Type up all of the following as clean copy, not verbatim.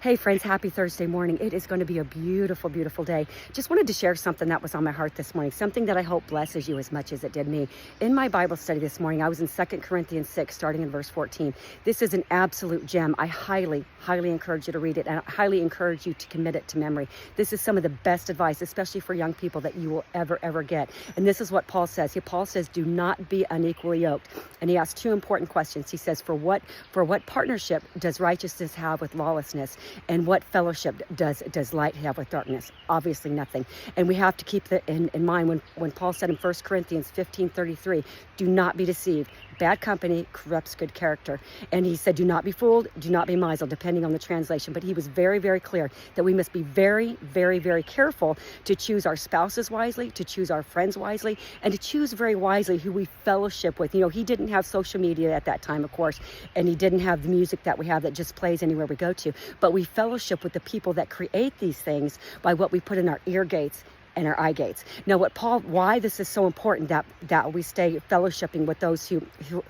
Hey friends, happy Thursday morning. It is going to be a beautiful, beautiful day. Just wanted to share something that was on my heart this morning, something that I hope blesses you as much as it did me. In my Bible study this morning, I was in 2 Corinthians 6, starting in verse 14. This is an absolute gem. I highly, highly encourage you to read it, and I highly encourage you to commit it to memory. This is some of the best advice, especially for young people, that you will ever get. And this is what Paul says. Paul says, do not be unequally yoked. And he asks two important questions. He says, for what partnership does righteousness have with lawlessness? And what fellowship does light have with darkness? Obviously nothing. And we have to keep that in mind when Paul said in 1 Corinthians 15:33, do not be deceived. Bad company corrupts good character. And he said, do not be fooled, do not be misled, depending on the translation. But he was very, very clear that we must be very, very, very careful to choose our spouses wisely, to choose our friends wisely, and to choose very wisely who we fellowship with. You know, he didn't have social media at that time, of course, and he didn't have the music that we have that just plays anywhere we go to. But we fellowship with the people that create these things by what we put in our ear gates and our eye gates. Now, why this is so important that we stay fellowshipping with those who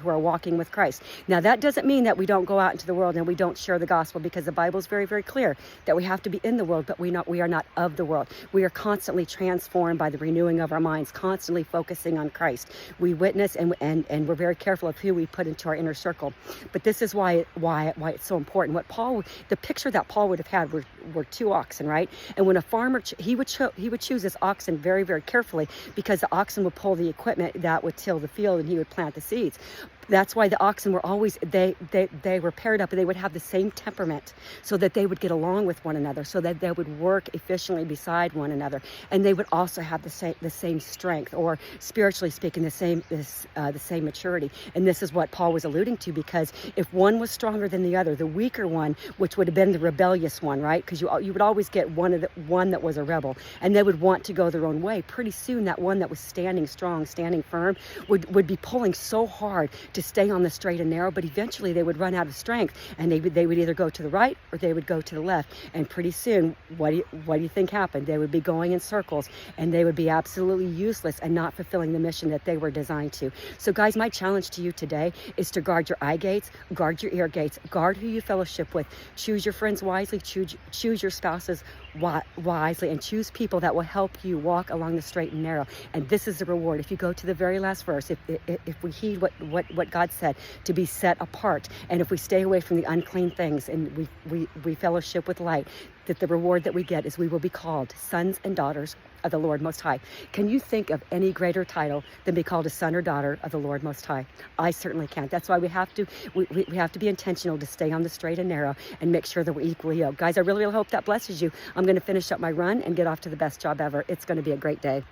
are walking with Christ. Now, that doesn't mean that we don't go out into the world and we don't share the gospel, because the Bible is very, very clear that we have to be in the world, but we are not of the world. We are constantly transformed by the renewing of our minds, constantly focusing on Christ. We witness and we're very careful of who we put into our inner circle. But this is why it's so important. The picture that Paul would have had were two oxen, right? And when a farmer, he would choose his oxen very, very carefully, because the oxen would pull the equipment that would till the field and he would plant the seeds. That's why the oxen were always, they were paired up, and they would have the same temperament, so that they would get along with one another, so that they would work efficiently beside one another. And they would also have the same strength, or spiritually speaking, the same maturity. And this is what Paul was alluding to, because if one was stronger than the other, the weaker one, which would have been the rebellious one, right? Because you would always get one that was a rebel, and they would want to go their own way. Pretty soon, that one that was standing strong, standing firm, would be pulling so hard to stay on the straight and narrow, but eventually they would run out of strength, and they would either go to the right or they would go to the left. And pretty soon, what do you think happened? They would be going in circles, and they would be absolutely useless and not fulfilling the mission that they were designed to. So guys, my challenge to you today is to guard your eye gates, guard your ear gates, guard who you fellowship with, choose your friends wisely, choose your spouses wisely, and choose people that will help you walk along the straight and narrow. And this is the reward. If you go to the very last verse, if we heed what God said, to be set apart, and if we stay away from the unclean things, and we fellowship with light, that the reward that we get is we will be called sons and daughters of the Lord Most High. Can you think of any greater title than be called a son or daughter of the Lord Most High? I certainly can't. That's why we have to be intentional to stay on the straight and narrow and make sure that we're equally yoked. Guys, I really, really hope that blesses you. I'm going to finish up my run and get off to the best job ever. It's going to be a great day.